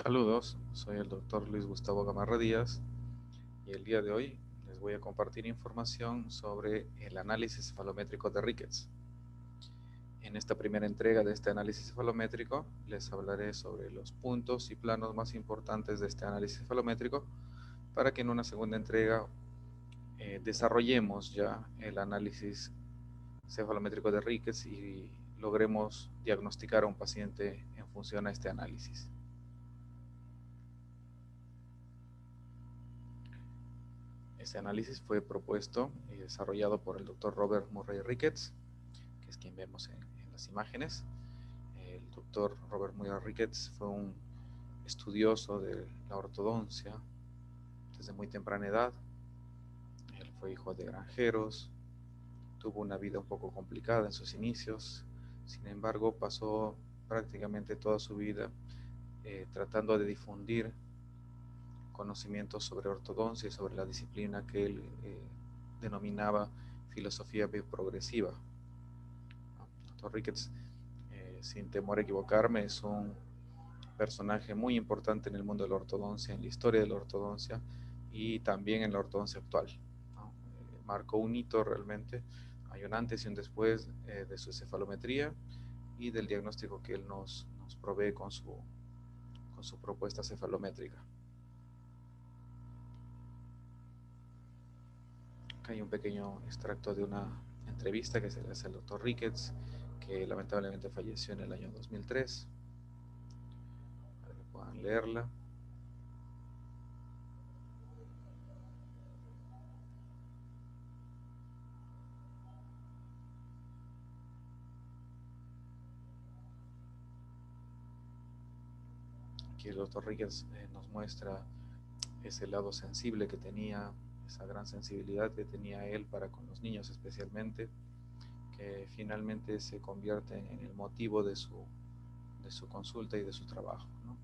Saludos, soy el doctor Luis Gustavo Gamarra Díaz y el día de hoy les voy a compartir información sobre el análisis cefalométrico de Ricketts. En esta primera entrega de este análisis cefalométrico les hablaré sobre los puntos y planos más importantes de este análisis cefalométrico para que en una segunda entrega desarrollemos ya el análisis cefalométrico de Ricketts y logremos diagnosticar a un paciente en función a este análisis. Este análisis fue propuesto y desarrollado por el doctor Robert Murray Ricketts, que es quien vemos en las imágenes. El doctor Robert Murray Ricketts fue un estudioso de la ortodoncia desde muy temprana edad. Él fue hijo de granjeros, tuvo una vida un poco complicada en sus inicios, sin embargo pasó prácticamente toda su vida tratando de difundir conocimientos sobre ortodoncia y sobre la disciplina que él denominaba filosofía bioprogresiva. Dr. Ricketts, sin temor a equivocarme, es un personaje muy importante en el mundo de la ortodoncia, en la historia de la ortodoncia y también en la ortodoncia actual, ¿no? Marcó un hito realmente, hay un antes y un después de su cefalometría y del diagnóstico que él nos provee con su propuesta cefalométrica. Acá hay un pequeño extracto de una entrevista que se le hace al doctor Ricketts, que lamentablemente falleció en el año 2003, para que puedan leerla. Aquí el doctor Ricketts nos muestra ese lado sensible que tenía, esa gran sensibilidad que tenía él para con los niños especialmente, que finalmente se convierte en el motivo de su consulta y de su trabajo, ¿no?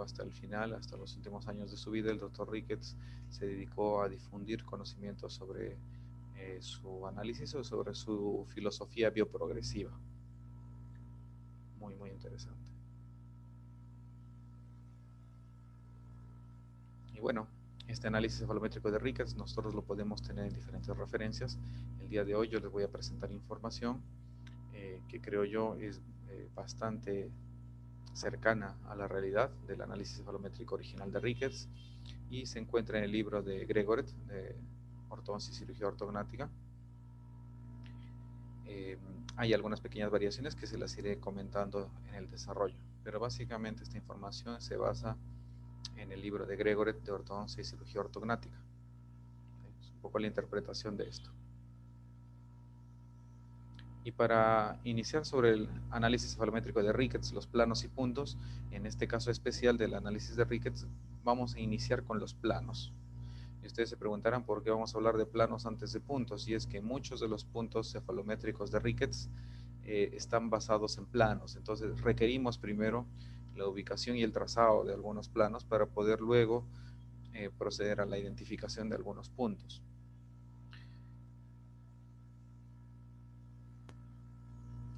Hasta el final, hasta los últimos años de su vida, el doctor Ricketts se dedicó a difundir conocimientos sobre su análisis o sobre su filosofía bioprogresiva. Muy, muy interesante. Y bueno, este análisis cefalométrico de Ricketts nosotros lo podemos tener en diferentes referencias. El día de hoy yo les voy a presentar información que creo yo es bastante cercana a la realidad del análisis cefalométrico original de Ricketts y se encuentra en el libro de Gregoret, de Ortodoncia y Cirugía Ortognática. Hay algunas pequeñas variaciones que se las iré comentando en el desarrollo, pero básicamente esta información se basa en el libro de Gregoret de Ortodoncia y Cirugía Ortognática. Es un poco la interpretación de esto. Y para iniciar sobre el análisis cefalométrico de Ricketts, los planos y puntos, en este caso especial del análisis de Ricketts, vamos a iniciar con los planos. Y ustedes se preguntarán por qué vamos a hablar de planos antes de puntos, y es que muchos de los puntos cefalométricos de Ricketts están basados en planos, entonces requerimos primero la ubicación y el trazado de algunos planos para poder luego proceder a la identificación de algunos puntos.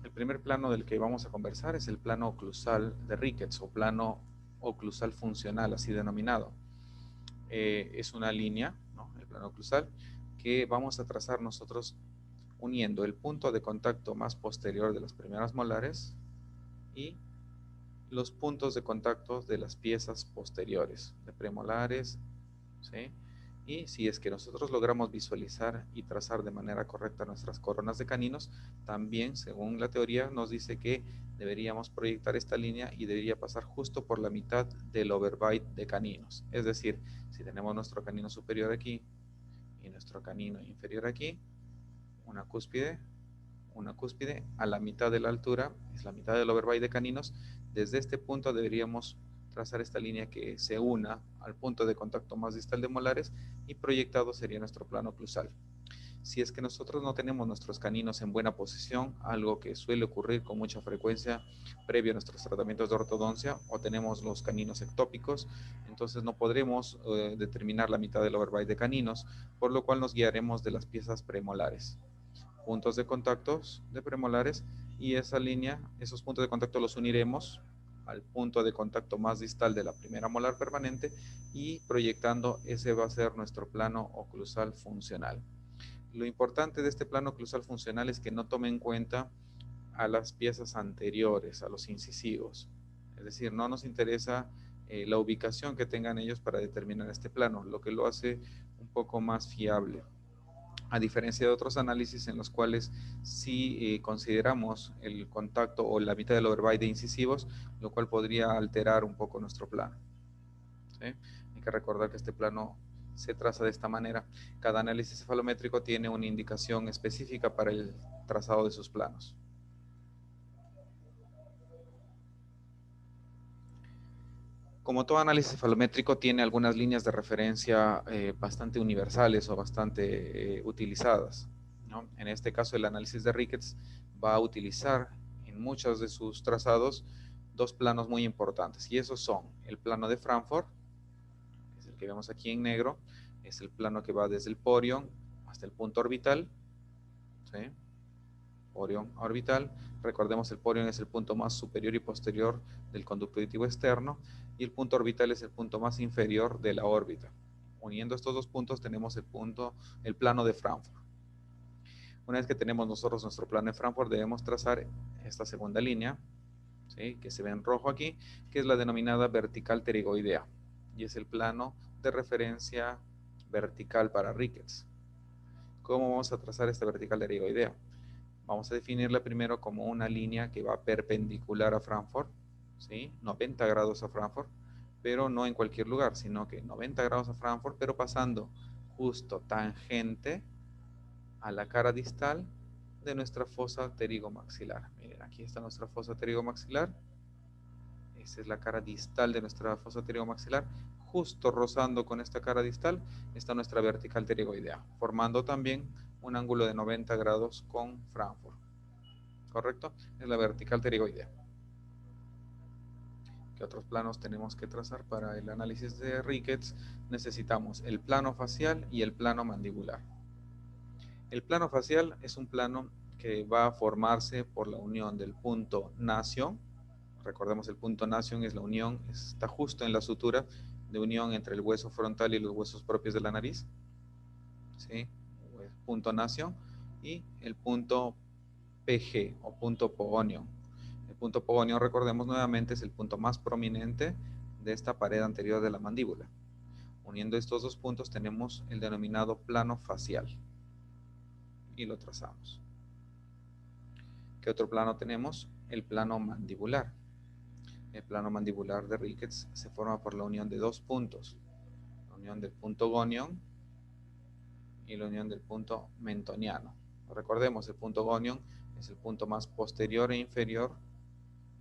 El primer plano del que vamos a conversar es el plano oclusal de Ricketts o plano oclusal funcional, así denominado. Es una línea, ¿no? El plano oclusal, que vamos a trazar nosotros uniendo el punto de contacto más posterior de las primeras molares y los puntos de contacto de las piezas posteriores, de premolares, ¿sí? Y si es que nosotros logramos visualizar y trazar de manera correcta nuestras coronas de caninos, también, según la teoría, nos dice que deberíamos proyectar esta línea y debería pasar justo por la mitad del overbite de caninos. Es decir, si tenemos nuestro canino superior aquí y nuestro canino inferior aquí, una cúspide, a la mitad de la altura, es la mitad del overbite de caninos. Desde este punto deberíamos trazar esta línea que se una al punto de contacto más distal de molares y proyectado sería nuestro plano oclusal. Si es que nosotros no tenemos nuestros caninos en buena posición, algo que suele ocurrir con mucha frecuencia previo a nuestros tratamientos de ortodoncia, o tenemos los caninos ectópicos, entonces no podremos determinar la mitad del overbite de caninos, por lo cual nos guiaremos de las piezas premolares. Puntos de contactos de premolares, y esa línea, esos puntos de contacto los uniremos al punto de contacto más distal de la primera molar permanente y proyectando, ese va a ser nuestro plano oclusal funcional. Lo importante de este plano oclusal funcional es que no tome en cuenta a las piezas anteriores, a los incisivos. Es decir, no nos interesa la ubicación que tengan ellos para determinar este plano, lo que lo hace un poco más fiable. A diferencia de otros análisis en los cuales sí consideramos el contacto o la mitad del overbite de incisivos, lo cual podría alterar un poco nuestro plano. ¿Sí? Hay que recordar que este plano se traza de esta manera. Cada análisis cefalométrico tiene una indicación específica para el trazado de sus planos. Como todo análisis cefalométrico tiene algunas líneas de referencia bastante universales o bastante utilizadas, ¿no? En este caso el análisis de Ricketts va a utilizar en muchos de sus trazados dos planos muy importantes, y esos son el plano de Frankfurt, que es el que vemos aquí en negro, es el plano que va desde el porion hasta el punto orbital, ¿sí? Porion orbital. Recordemos, el porion es el punto más superior y posterior del conducto auditivo externo, y el punto orbital es el punto más inferior de la órbita. Uniendo estos dos puntos tenemos el plano de Frankfurt. Una vez que tenemos nosotros nuestro plano de Frankfurt, debemos trazar esta segunda línea, ¿sí?, que se ve en rojo aquí, que es la denominada vertical pterigoidea, y es el plano de referencia vertical para Ricketts. ¿Cómo vamos a trazar esta vertical pterigoidea? Vamos a definirla primero como una línea que va perpendicular a Frankfurt, ¿sí? 90 grados a Frankfurt, pero no en cualquier lugar, sino que 90 grados a Frankfurt, pero pasando justo tangente a la cara distal de nuestra fosa pterigomaxilar. Miren, aquí está nuestra fosa pterigomaxilar. Esta es la cara distal de nuestra fosa pterigomaxilar. Justo rozando con esta cara distal está nuestra vertical pterigoidea, formando también un ángulo de 90 grados con Frankfurt. ¿Correcto? Es la vertical pterigoidea. ¿Qué otros planos tenemos que trazar para el análisis de Ricketts? Necesitamos el plano facial y el plano mandibular. El plano facial es un plano que va a formarse por la unión del punto nasion. Recordemos, el punto nasion es la unión, está justo en la sutura de unión entre el hueso frontal y los huesos propios de la nariz, ¿sí? Punto nasion, y el punto PG o punto pogonion. El punto pogonion, recordemos nuevamente, es el punto más prominente de esta pared anterior de la mandíbula. Uniendo estos dos puntos tenemos el denominado plano facial y lo trazamos. ¿Qué otro plano tenemos? El plano mandibular. El plano mandibular de Ricketts se forma por la unión de dos puntos, la unión del punto gonion y la unión del punto mentoniano. Recordemos, el punto gonion es el punto más posterior e inferior,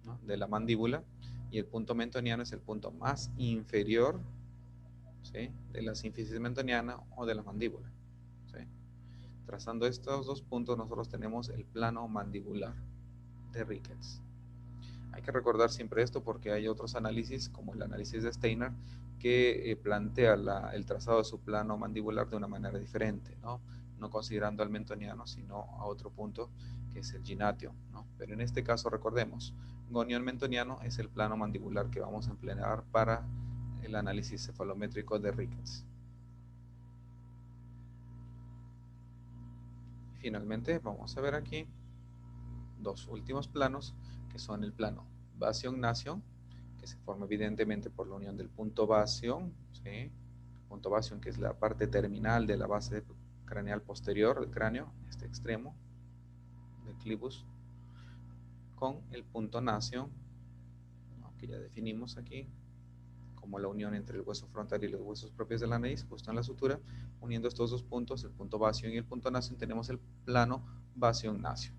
¿no?, de la mandíbula, y el punto mentoniano es el punto más inferior, ¿sí?, de la sínfisis mentoniana o de la mandíbula, ¿sí? Trazando estos dos puntos nosotros tenemos el plano mandibular de Ricketts. Hay que recordar siempre esto porque hay otros análisis, como el análisis de Steiner, que plantea el trazado de su plano mandibular de una manera diferente, ¿no? No considerando al mentoniano, sino a otro punto que es el ginatio, ¿no? Pero en este caso recordemos, gonion mentoniano es el plano mandibular que vamos a emplear para el análisis cefalométrico de Ricketts. Finalmente vamos a ver aquí dos últimos planos, que son el plano basion-nasion, que se forma evidentemente por la unión del punto basion, ¿sí?, punto basion, que es la parte terminal de la base craneal posterior del cráneo, este extremo del clivus, con el punto nasion, ¿no?, que ya definimos aquí como la unión entre el hueso frontal y los huesos propios de la nariz, justo en la sutura. Uniendo estos dos puntos, el punto basion y el punto nasion, tenemos el plano basion-nasion.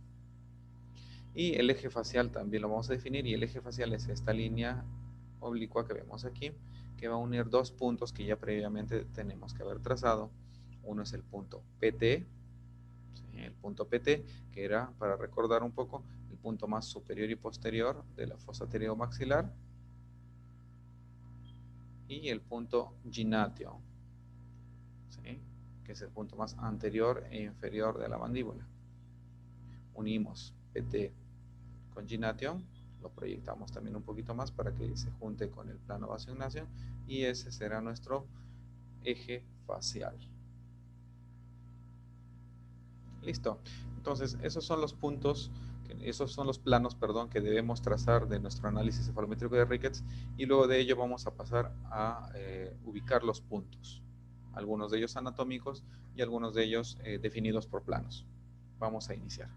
Y el eje facial también lo vamos a definir, y el eje facial es esta línea oblicua que vemos aquí, que va a unir dos puntos que ya previamente tenemos que haber trazado. Uno es el punto PT, ¿sí?, el punto PT, que era, para recordar un poco, el punto más superior y posterior de la fosa pterigomaxilar, y el punto ginatio, ¿sí?, que es el punto más anterior e inferior de la mandíbula. Unimos PT con ginatio Lo proyectamos también un poquito más para que se junte con el plano base-nación y ese será nuestro eje facial. Listo. Entonces, esos son los puntos, esos son los planos, perdón, que debemos trazar de nuestro análisis cefalométrico de Rickets, y luego de ello vamos a pasar a ubicar los puntos, algunos de ellos anatómicos y algunos de ellos definidos por planos. Vamos a iniciar.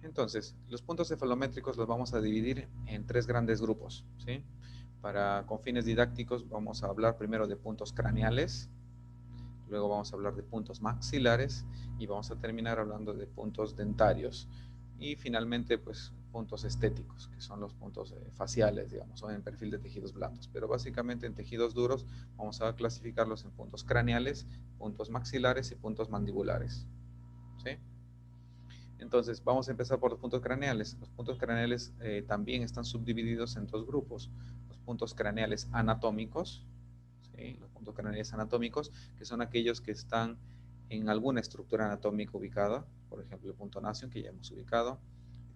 Entonces, los puntos cefalométricos los vamos a dividir en tres grandes grupos, ¿sí? Con fines didácticos vamos a hablar primero de puntos craneales, luego vamos a hablar de puntos maxilares y vamos a terminar hablando de puntos dentarios y finalmente pues puntos estéticos, que son los puntos faciales, digamos, o en perfil de tejidos blandos. Pero básicamente en tejidos duros vamos a clasificarlos en puntos craneales, puntos maxilares y puntos mandibulares, ¿sí? Entonces, vamos a empezar por los puntos craneales. Los puntos craneales también están subdivididos en dos grupos. Los puntos craneales anatómicos, ¿sí? Los puntos craneales anatómicos, que son aquellos que están en alguna estructura anatómica ubicada. Por ejemplo, el punto nasion, que ya hemos ubicado.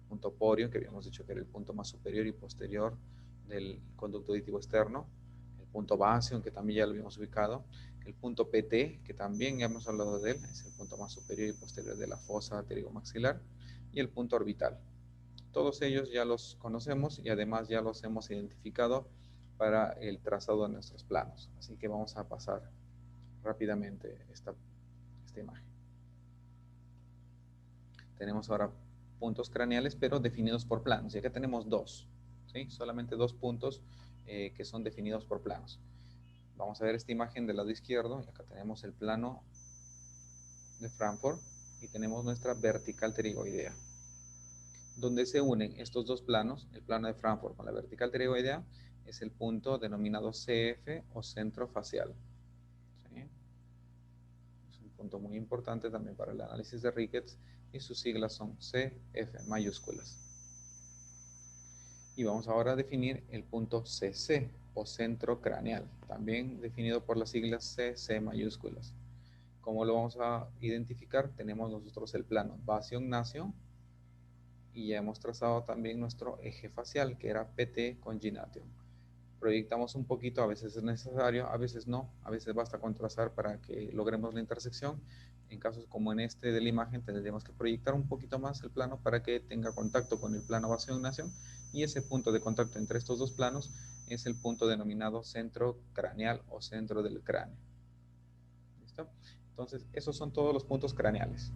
El punto porio, que habíamos dicho que era el punto más superior y posterior del conducto auditivo externo. El punto basio, que también ya lo habíamos ubicado. El punto PT, que también ya hemos hablado de él, es el punto más superior y posterior de la fosa pterigomaxilar, y el punto orbital. Todos ellos ya los conocemos y además ya los hemos identificado para el trazado de nuestros planos. Así que vamos a pasar rápidamente esta imagen. Tenemos ahora puntos craneales, pero definidos por planos. Y acá tenemos dos, ¿sí? Solamente dos puntos que son definidos por planos. Vamos a ver esta imagen del lado izquierdo, y acá tenemos el plano de Frankfurt y tenemos nuestra vertical pterigoidea. Donde se unen estos dos planos, el plano de Frankfurt con la vertical pterigoidea, es el punto denominado CF o centro facial. ¿Sí? Es un punto muy importante también para el análisis de Rickets y sus siglas son CF mayúsculas. Y vamos ahora a definir el punto CC o centro craneal, también definido por las siglas CC mayúsculas. ¿Cómo lo vamos a identificar? Tenemos nosotros el plano basio-nasion y ya hemos trazado también nuestro eje facial, que era PT congination. Proyectamos un poquito, a veces es necesario, a veces no, a veces basta con trazar para que logremos la intersección. En casos como en este de la imagen tendremos que proyectar un poquito más el plano para que tenga contacto con el plano basio-nasion, y ese punto de contacto entre estos dos planos es el punto denominado centro craneal o centro del cráneo. ¿Listo? Entonces, esos son todos los puntos craneales.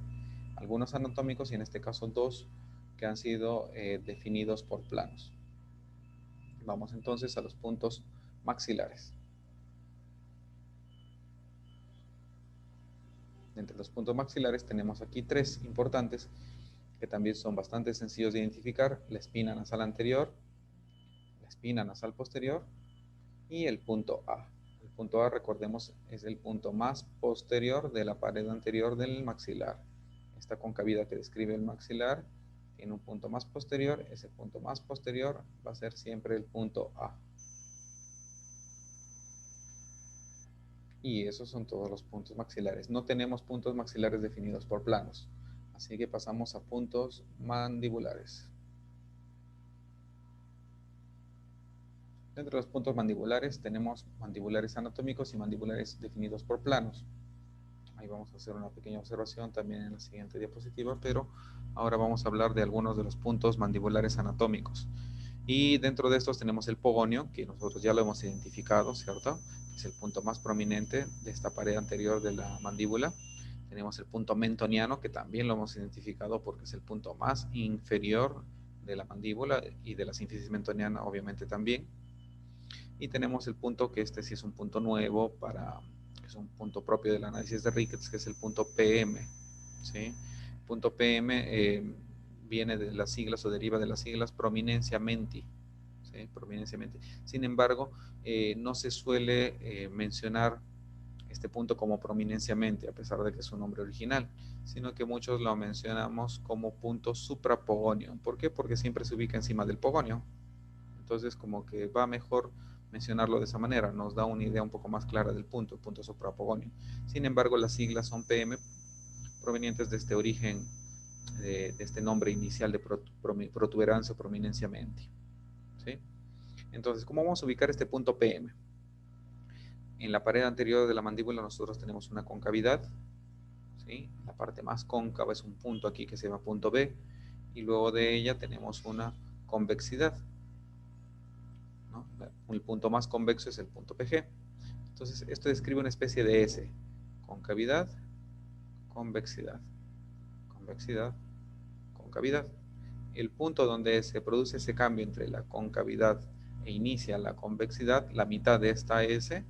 Algunos anatómicos y en este caso dos que han sido definidos por planos. Vamos entonces a los puntos maxilares. Entre los puntos maxilares tenemos aquí tres importantes que también son bastante sencillos de identificar: la espina nasal anterior, la espina nasal posterior y el punto A. El punto A, recordemos, es el punto más posterior de la pared anterior del maxilar. Esta concavidad que describe el maxilar tiene un punto más posterior. Ese punto más posterior va a ser siempre el punto A. Y esos son todos los puntos maxilares. No tenemos puntos maxilares definidos por planos. Así que pasamos a puntos mandibulares. Dentro de los puntos mandibulares tenemos mandibulares anatómicos y mandibulares definidos por planos. Ahí vamos a hacer una pequeña observación también en la siguiente diapositiva, pero ahora vamos a hablar de algunos de los puntos mandibulares anatómicos. Y dentro de estos tenemos el pogonio, que nosotros ya lo hemos identificado, ¿cierto? Es el punto más prominente de esta pared anterior de la mandíbula. Tenemos el punto mentoniano, que también lo hemos identificado porque es el punto más inferior de la mandíbula y de la sínfisis mentoniana obviamente también. Y tenemos el punto que este sí es un punto nuevo, es un punto propio del análisis de Rickets, que es el punto PM, ¿sí? El punto PM viene de las siglas o deriva de las siglas prominencia menti, ¿sí? Prominencia menti. Sin embargo, no se suele mencionar este punto como prominencia menti, a pesar de que es un nombre original, sino que muchos lo mencionamos como punto suprapogonio. ¿Por qué? Porque siempre se ubica encima del pogonio. Entonces, como que va mejor mencionarlo de esa manera, nos da una idea un poco más clara del punto, el punto suprapogonio. Sin embargo, las siglas son PM, provenientes de este origen, de este nombre inicial de protuberancia o prominencia menti. ¿Sí? Entonces, ¿cómo vamos a ubicar este punto PM? En la pared anterior de la mandíbula nosotros tenemos una concavidad, ¿sí? La parte más cóncava es un punto aquí que se llama punto B, y luego de ella tenemos una convexidad, ¿no? El punto más convexo es el punto PG. Entonces, esto describe una especie de S: concavidad, convexidad, convexidad, concavidad. El punto donde se produce ese cambio entre la concavidad e inicia la convexidad, la mitad de esta S,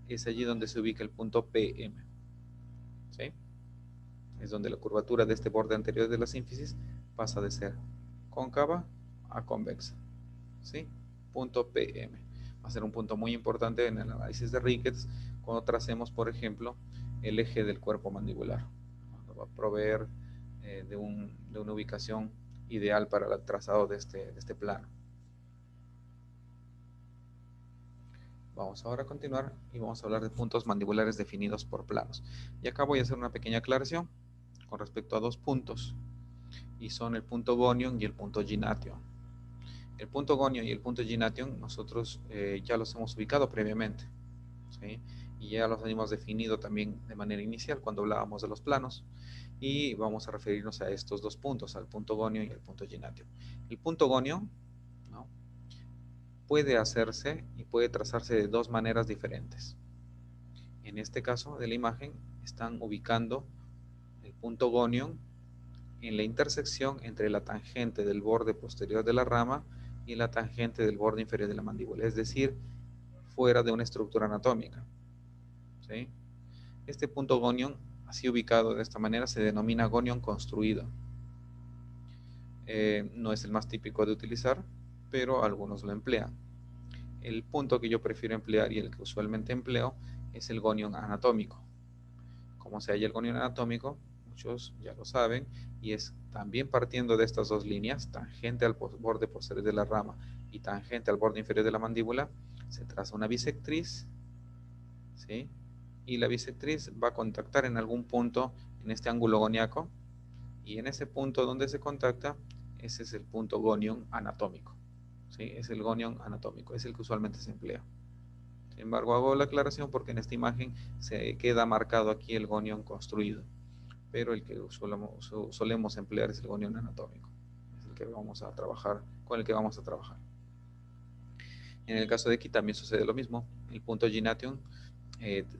es allí donde se ubica el punto PM. ¿Sí? Es donde la curvatura de este borde anterior de la sínfisis pasa de ser cóncava a convexa. ¿Sí? Punto PM. Va a ser un punto muy importante en el análisis de Ricketts cuando tracemos, por ejemplo, el eje del cuerpo mandibular. Nos va a proveer de una ubicación ideal para el trazado de este plano. Vamos ahora a continuar y vamos a hablar de puntos mandibulares definidos por planos. Y acá voy a hacer una pequeña aclaración con respecto a dos puntos, y son el punto gonion y el punto gination. El punto gonion y el punto gination nosotros ya los hemos ubicado previamente, ¿sí? Y ya los hemos definido también de manera inicial cuando hablábamos de los planos, y vamos a referirnos a estos dos puntos, al punto gonion y al punto gination. El punto gonion, ¿no?, puede hacerse y puede trazarse de dos maneras diferentes. En este caso de la imagen están ubicando el punto gonion en la intersección entre la tangente del borde posterior de la rama y la tangente del borde inferior de la mandíbula, es decir, fuera de una estructura anatómica. ¿Sí? Este punto gonion, así ubicado de esta manera, se denomina gonion construido. No es el más típico de utilizar, pero algunos lo emplean. El punto que yo prefiero emplear y el que usualmente empleo es el gonion anatómico. Como se halla el gonion anatómico, muchos ya lo saben, y es también partiendo de estas dos líneas, tangente al borde posterior de la rama y tangente al borde inferior de la mandíbula, se traza una bisectriz, ¿sí? Y la bisectriz va a contactar en algún punto en este ángulo goniaco, y en ese punto donde se contacta, ese es el punto gonion anatómico, ¿sí? Es el gonion anatómico, es el que usualmente se emplea. Sin embargo, hago la aclaración porque en esta imagen se queda marcado aquí el gonion construido, pero el que solemos emplear es el gonion anatómico, es el que vamos a trabajar, con el que vamos a trabajar. En el caso de aquí también sucede lo mismo. El punto gination,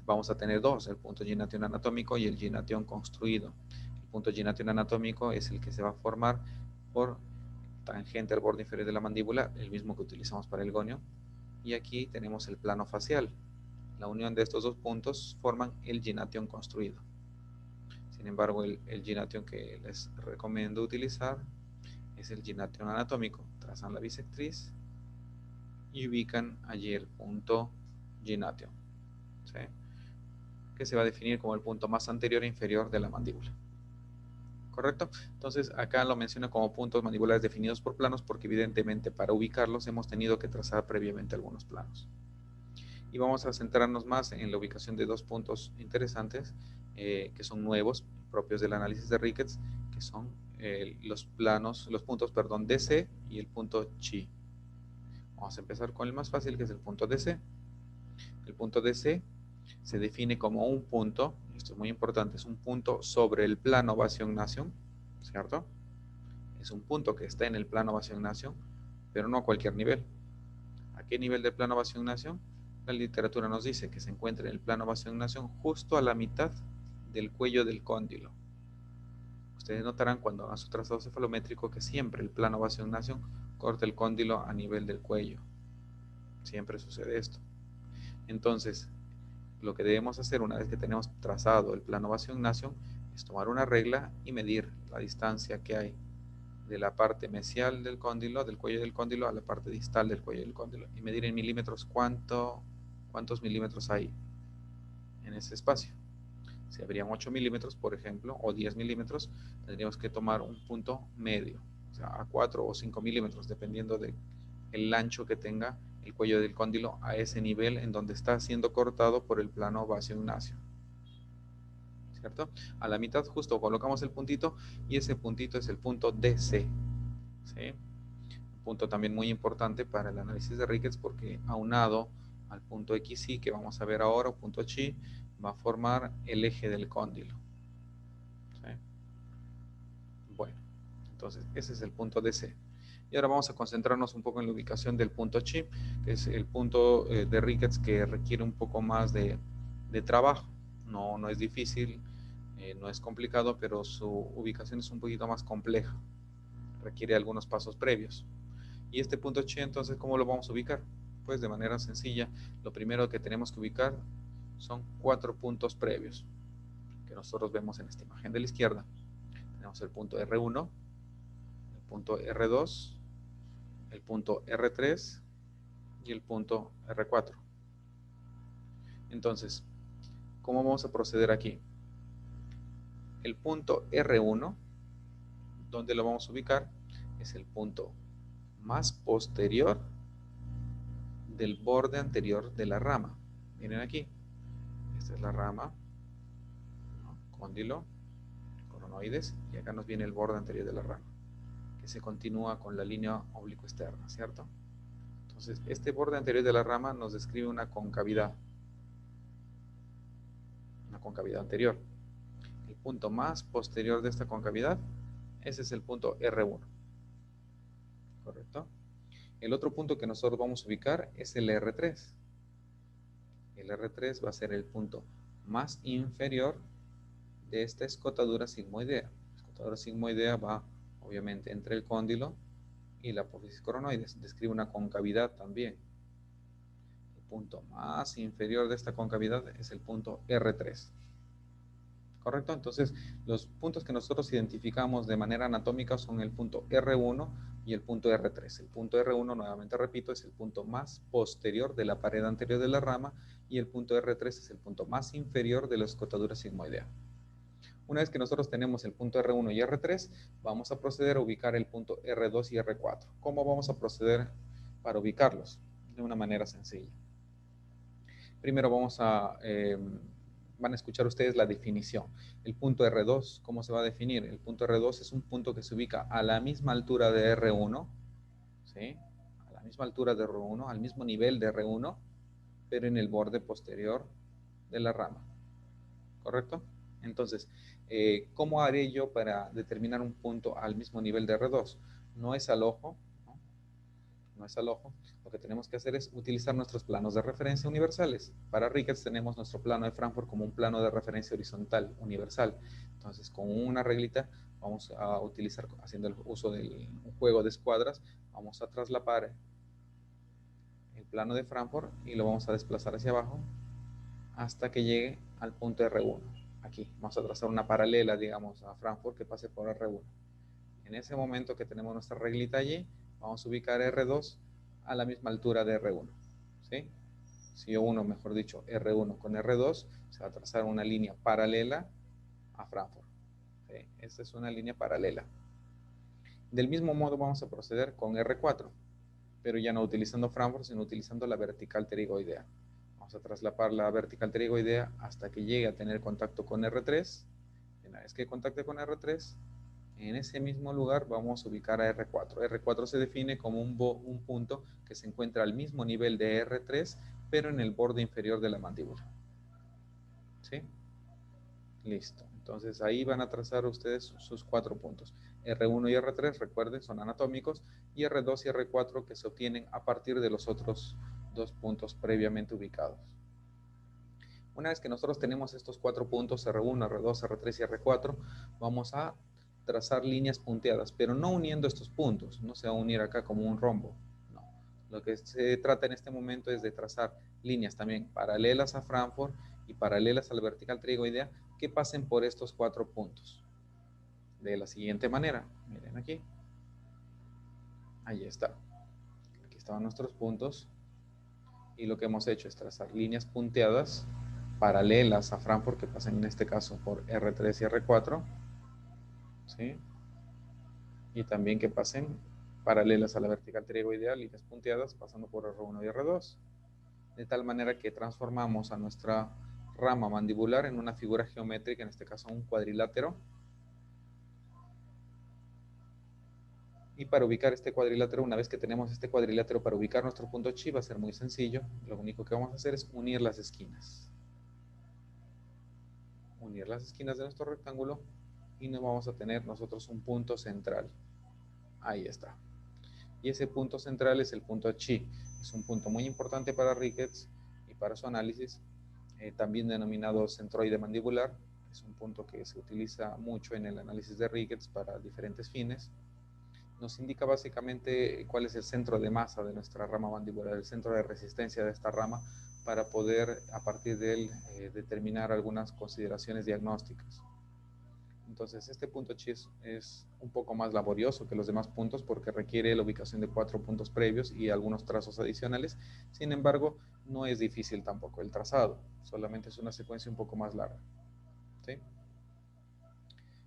vamos a tener dos: el punto gination anatómico y el gination construido. El punto gination anatómico es el que se va a formar por tangente al borde inferior de la mandíbula, el mismo que utilizamos para el gonio, y aquí tenemos el plano facial. La unión de estos dos puntos forman el gination construido. Sin embargo, el gination que les recomiendo utilizar es el gination anatómico. Trazan la bisectriz y ubican allí el punto gination, ¿sí?, que se va a definir como el punto más anterior e inferior de la mandíbula. ¿Correcto? Entonces acá lo menciono como puntos mandibulares definidos por planos porque evidentemente para ubicarlos hemos tenido que trazar previamente algunos planos. Y vamos a centrarnos más en la ubicación de dos puntos interesantes que son nuevos, propios del análisis de Ricketts, que son los puntos, DC y el punto chi. Vamos a empezar con el más fácil, que es el punto DC. El punto DC se define como un punto, esto es muy importante, es un punto sobre el plano base-ignación, ¿cierto? Es un punto que está en el plano base-ignación, pero no a cualquier nivel. ¿A qué nivel del plano base-ignación? La literatura nos dice que se encuentra en el plano base-ignación justo a la mitad del cuello del cóndilo. Ustedes notarán cuando hagan su trazado cefalométrico que siempre el plano base-ignación corta el cóndilo a nivel del cuello. Siempre sucede esto. Entonces, lo que debemos hacer una vez que tenemos trazado el plano base-ignación es tomar una regla y medir la distancia que hay de la parte mesial del cóndilo, del cuello del cóndilo, a la parte distal del cuello del cóndilo, y medir en milímetros cuántos milímetros hay en ese espacio. Si habrían 8 milímetros, por ejemplo, o 10 milímetros, tendríamos que tomar un punto medio, o sea, a 4 o 5 milímetros, dependiendo del ancho que tenga el cuello del cóndilo a ese nivel en donde está siendo cortado por el plano base-ignacio. ¿cierto? A la mitad justo colocamos el puntito y ese puntito es el punto DC, ¿sí? Un punto también muy importante para el análisis de Ricketts porque aunado al punto XY que vamos a ver ahora, punto chi, va a formar el eje del cóndilo, ¿sí? Bueno, entonces ese es el punto DC. Y ahora vamos a concentrarnos un poco en la ubicación del punto chi, que es el punto de Ricketts que requiere un poco más de trabajo. No es difícil, no es complicado, pero su ubicación es un poquito más compleja. Requiere algunos pasos previos. Y este punto chi, entonces, ¿cómo lo vamos a ubicar? Pues de manera sencilla, lo primero que tenemos que ubicar son 4 puntos previos que nosotros vemos en esta imagen de la izquierda. Tenemos el punto R1, el punto R2, el punto R3 y el punto R4. Entonces, ¿cómo vamos a proceder aquí? El punto R1, ¿dónde lo vamos a ubicar? Es el punto más posterior del borde anterior de la rama. Miren aquí, esta es la rama, ¿no? Cóndilo, coronoides, y acá nos viene el borde anterior de la rama, que se continúa con la línea oblicuo externa, ¿cierto? Entonces, este borde anterior de la rama nos describe una concavidad anterior. El punto más posterior de esta concavidad, ese es el punto R1, ¿correcto? El otro punto que nosotros vamos a ubicar es el R3. El R3 va a ser el punto más inferior de esta escotadura sigmoidea. La escotadura sigmoidea va, obviamente, entre el cóndilo y la apófisis coronoides. Describe una concavidad también. El punto más inferior de esta concavidad es el punto R3. ¿Correcto? Entonces, los puntos que nosotros identificamos de manera anatómica son el punto R1 y el punto R3. El punto R1, nuevamente repito, es el punto más posterior de la pared anterior de la rama y el punto R3 es el punto más inferior de la escotadura sigmoidea. Una vez que nosotros tenemos el punto R1 y R3, vamos a proceder a ubicar el punto R2 y R4. ¿Cómo vamos a proceder para ubicarlos? De una manera sencilla. Primero van a escuchar ustedes la definición. El punto R2, ¿cómo se va a definir? El punto R2 es un punto que se ubica a la misma altura de R1, ¿sí? A la misma altura de R1, al mismo nivel de R1, pero en el borde posterior de la rama. ¿Correcto? Entonces, ¿cómo haré yo para determinar un punto al mismo nivel de R2? No es al ojo, ¿no? No es al ojo. Lo que tenemos que hacer es utilizar nuestros planos de referencia universales. Para Ricketts tenemos nuestro plano de Frankfurt como un plano de referencia horizontal universal. Entonces, con una reglita vamos a utilizar, haciendo el uso del juego de escuadras, vamos a traslapar el plano de Frankfurt y lo vamos a desplazar hacia abajo hasta que llegue al punto R1. Aquí vamos a trazar una paralela, digamos, a Frankfurt que pase por R1. En ese momento que tenemos nuestra reglita allí, vamos a ubicar R2 a la misma altura de R1. ¿Sí? Si yo uno, mejor dicho, R1 con R2, se va a trazar una línea paralela a Frankfurt. ¿Sí? Esta es una línea paralela. Del mismo modo vamos a proceder con R4, pero ya no utilizando Frankfurt, sino utilizando la vertical pterigoidea. Vamos a traslapar la vertical pterigoidea hasta que llegue a tener contacto con R3. Una vez que contacte con R3, en ese mismo lugar vamos a ubicar a R4. R4 se define como un punto que se encuentra al mismo nivel de R3, pero en el borde inferior de la mandíbula. ¿Sí? Listo. Entonces ahí van a trazar ustedes sus 4 puntos. R1 y R3, recuerden, son anatómicos, y R2 y R4 que se obtienen a partir de los otros 2 puntos previamente ubicados. Una vez que nosotros tenemos estos 4 puntos, R1, R2, R3 y R4, vamos a trazar líneas punteadas, pero no uniendo estos puntos, no se va a unir acá como un rombo, no. Lo que se trata en este momento es de trazar líneas también paralelas a Frankfurt y paralelas a la vertical pterigoidea que pasen por estos 4 puntos. De la siguiente manera, miren aquí, ahí está, aquí estaban nuestros puntos y lo que hemos hecho es trazar líneas punteadas paralelas a Frankfurt que pasen en este caso por R3 y R4, ¿sí? Y también que pasen paralelas a la vertical pterigoidea, líneas punteadas pasando por R1 y R2, de tal manera que transformamos a nuestra rama mandibular en una figura geométrica, en este caso un cuadrilátero. Y para ubicar este cuadrilátero, una vez que tenemos este cuadrilátero para ubicar nuestro punto chi, va a ser muy sencillo. Lo único que vamos a hacer es unir las esquinas. Unir las esquinas de nuestro rectángulo y nos vamos a tener nosotros un punto central. Ahí está. Y ese punto central es el punto chi. Es un punto muy importante para Ricketts y para su análisis, también denominado centroide mandibular. Es un punto que se utiliza mucho en el análisis de Ricketts para diferentes fines. Nos indica básicamente cuál es el centro de masa de nuestra rama mandibular, el centro de resistencia de esta rama, para poder a partir de él determinar algunas consideraciones diagnósticas. Entonces este punto chi es un poco más laborioso que los demás puntos porque requiere la ubicación de 4 puntos previos y algunos trazos adicionales. Sin embargo, no es difícil tampoco el trazado, solamente es una secuencia un poco más larga, ¿sí?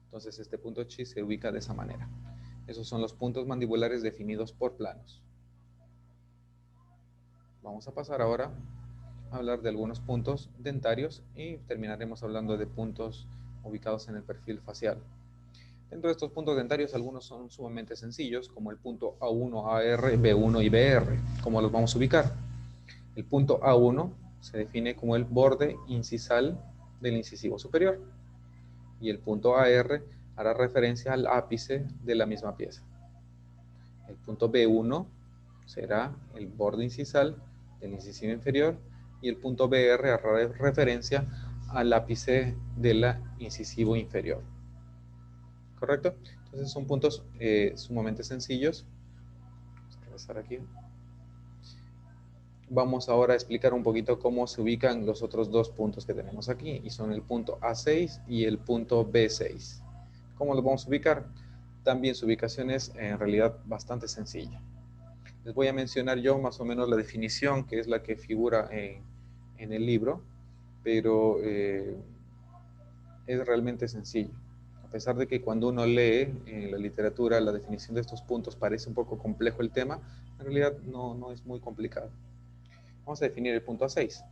Entonces este punto chi se ubica de esa manera. Esos son los puntos mandibulares definidos por planos. Vamos a pasar ahora a hablar de algunos puntos dentarios y terminaremos hablando de puntos ubicados en el perfil facial. Dentro de estos puntos dentarios, algunos son sumamente sencillos, como el punto A1, AR, B1 y BR. ¿Cómo los vamos a ubicar? El punto A1 se define como el borde incisal del incisivo superior y el punto AR hará referencia al ápice de la misma pieza. El punto B1 será el borde incisal del incisivo inferior y el punto BR hará referencia al ápice del incisivo inferior. ¿Correcto? Entonces son puntos sumamente sencillos. Vamos a regresar aquí. Vamos ahora a explicar un poquito cómo se ubican los otros dos puntos que tenemos aquí, y son el punto A6 y el punto B6. ¿Cómo los vamos a ubicar? También su ubicación es en realidad bastante sencilla. Les voy a mencionar yo más o menos la definición, que es la que figura en el libro, pero es realmente sencillo. A pesar de que cuando uno lee en la literatura la definición de estos puntos parece un poco complejo el tema, en realidad no es muy complicado. Vamos a definir el punto A6.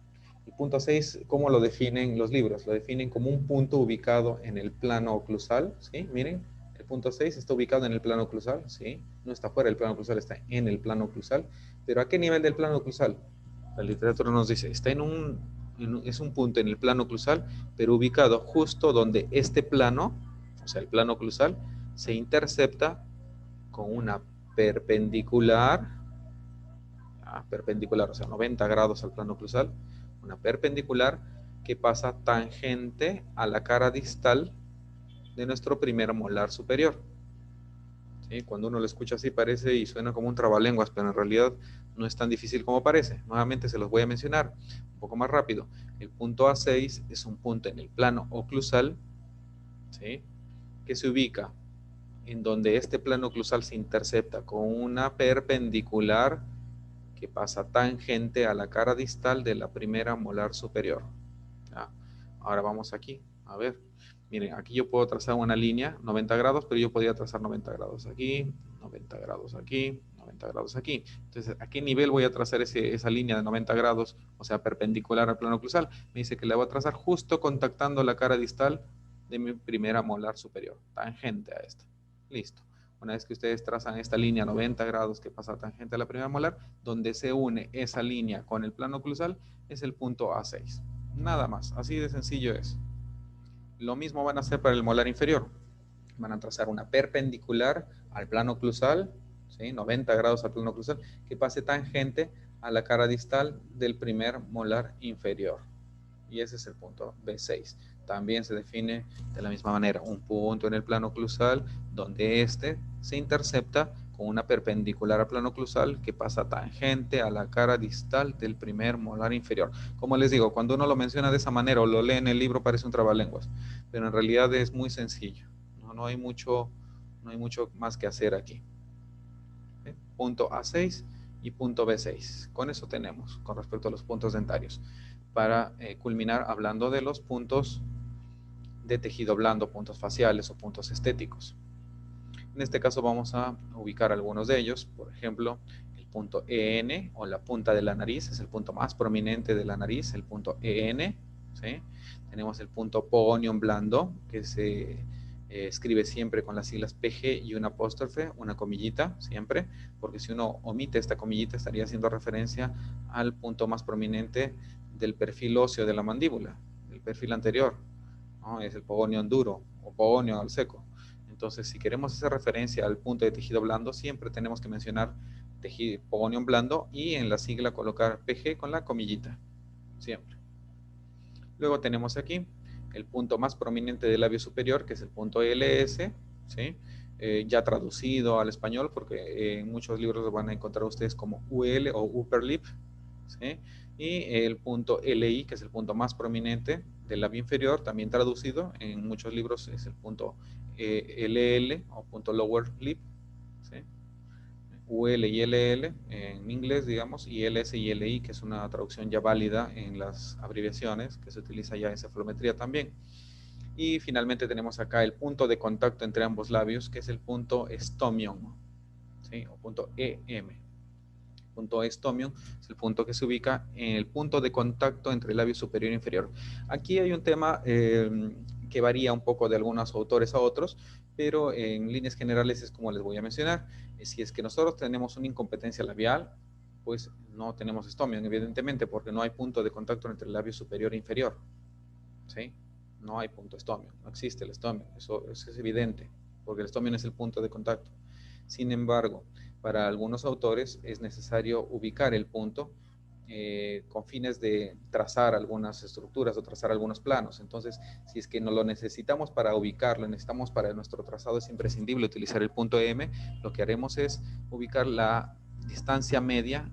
El punto A6, ¿cómo lo definen los libros? Lo definen como un punto ubicado en el plano oclusal, ¿sí? Miren, el punto 6 está ubicado en el plano oclusal, ¿sí? No está fuera del plano oclusal, está en el plano oclusal. ¿Pero a qué nivel del plano oclusal? La literatura nos dice, está es un punto en el plano oclusal, pero ubicado justo donde este plano, o sea, el plano oclusal, se intercepta con una perpendicular, o sea, 90 grados al plano oclusal, una perpendicular que pasa tangente a la cara distal de nuestro primer molar superior. ¿Sí? Cuando uno lo escucha así parece y suena como un trabalenguas, pero en realidad no es tan difícil como parece. Nuevamente se los voy a mencionar un poco más rápido. El punto A6 es un punto en el plano oclusal, ¿sí?, que se ubica en donde este plano oclusal se intercepta con una perpendicular que pasa tangente a la cara distal de la primera molar superior. ¿Ya? Ahora vamos aquí, a ver. Miren, aquí yo puedo trazar una línea 90 grados, pero yo podría trazar 90 grados aquí, 90 grados aquí, 90 grados aquí. Entonces, ¿a qué nivel voy a trazar esa línea de 90 grados, o sea, perpendicular al plano oclusal? Me dice que la voy a trazar justo contactando la cara distal de mi primera molar superior, tangente a esta. Listo. Una vez que ustedes trazan esta línea 90 grados que pasa tangente a la primera molar, donde se une esa línea con el plano oclusal, es el punto A6. Nada más, así de sencillo es. Lo mismo van a hacer para el molar inferior. Van a trazar una perpendicular al plano oclusal, ¿sí?, 90 grados al plano oclusal, que pase tangente a la cara distal del primer molar inferior. Y ese es el punto B6. También se define de la misma manera, un punto en el plano oclusal donde este se intercepta con una perpendicular al plano oclusal que pasa tangente a la cara distal del primer molar inferior. Como les digo, cuando uno lo menciona de esa manera o lo lee en el libro parece un trabalenguas, pero en realidad es muy sencillo. No hay mucho más que hacer aquí. ¿Sí? Punto A6 y punto B6. Con eso tenemos con respecto a los puntos dentarios. Para culminar hablando de los puntos de tejido blando, puntos faciales o puntos estéticos. En este caso vamos a ubicar algunos de ellos. Por ejemplo, el punto EN o la punta de la nariz es el punto más prominente de la nariz, el punto EN, ¿sí? Tenemos el punto pogonium blando, que se escribe siempre con las siglas PG y una apóstrofe, una comillita, siempre, porque si uno omite esta comillita estaría haciendo referencia al punto más prominente del perfil óseo de la mandíbula, el perfil anterior, ¿no? Es el pogonium duro o pogonium al seco. Entonces, si queremos hacer referencia al punto de tejido blando, siempre tenemos que mencionar tejido pogonium blando y en la sigla colocar PG con la comillita, siempre. Luego tenemos aquí el punto más prominente del labio superior, que es el punto LS, ¿sí? Ya traducido al español, porque en muchos libros lo van a encontrar ustedes como UL o upper lip, ¿sí? Y el punto LI, que es el punto más prominente del labio inferior, también traducido en muchos libros es el punto LL o punto lower lip, ¿sí? UL y LL en inglés, digamos, y LS y LI, que es una traducción ya válida en las abreviaciones, que se utiliza ya en cefalometría también. Y finalmente tenemos acá el punto de contacto entre ambos labios, que es el punto estomion, ¿sí? O punto EM. El punto estomion es el punto que se ubica en el punto de contacto entre el labio superior e inferior. Aquí hay un tema que varía un poco de algunos autores a otros, pero en líneas generales es como les voy a mencionar. Si es que nosotros tenemos una incompetencia labial, pues no tenemos estomion, evidentemente, porque no hay punto de contacto entre el labio superior e inferior, ¿sí? No hay punto estomion, no existe el estomion, eso es evidente, porque el estomion es el punto de contacto. Sin embargo, para algunos autores es necesario ubicar el punto con fines de trazar algunas estructuras o trazar algunos planos. Entonces, si es que no lo necesitamos para ubicarlo, necesitamos para nuestro trazado, es imprescindible utilizar el punto M, lo que haremos es ubicar la distancia media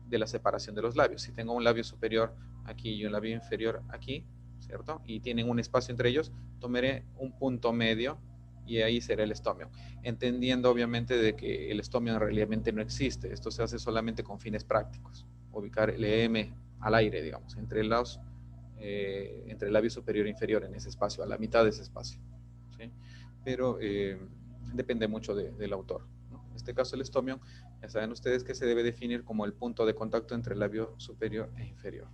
de la separación de los labios. Si tengo un labio superior aquí y un labio inferior aquí, ¿cierto? Y tienen un espacio entre ellos, tomaré un punto medio y ahí será el estomio. Entendiendo obviamente de que el estomio realmente no existe, esto se hace solamente con fines prácticos, ubicar el EM al aire, digamos, entre entre el labio superior e inferior en ese espacio, a la mitad de ese espacio, ¿sí? Pero depende mucho del autor, ¿no? En este caso el estomio, ya saben ustedes que se debe definir como el punto de contacto entre el labio superior e inferior.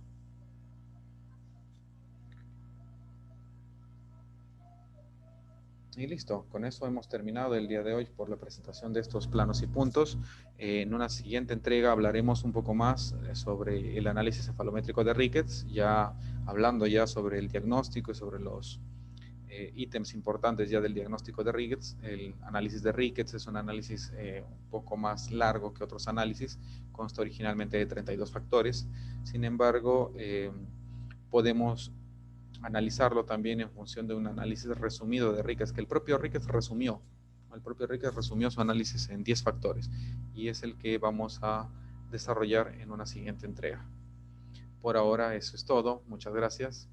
Y listo, con eso hemos terminado el día de hoy por la presentación de estos planos y puntos. En una siguiente entrega hablaremos un poco más sobre el análisis cefalométrico de Ricketts, ya hablando ya sobre el diagnóstico y sobre los ítems importantes ya del diagnóstico de Ricketts. El análisis de Ricketts es un análisis un poco más largo que otros análisis, consta originalmente de 32 factores. Sin embargo, podemos analizarlo también en función de un análisis resumido de Ricketts, que el propio Ricketts resumió su análisis en 10 factores y es el que vamos a desarrollar en una siguiente entrega. Por ahora eso es todo, muchas gracias.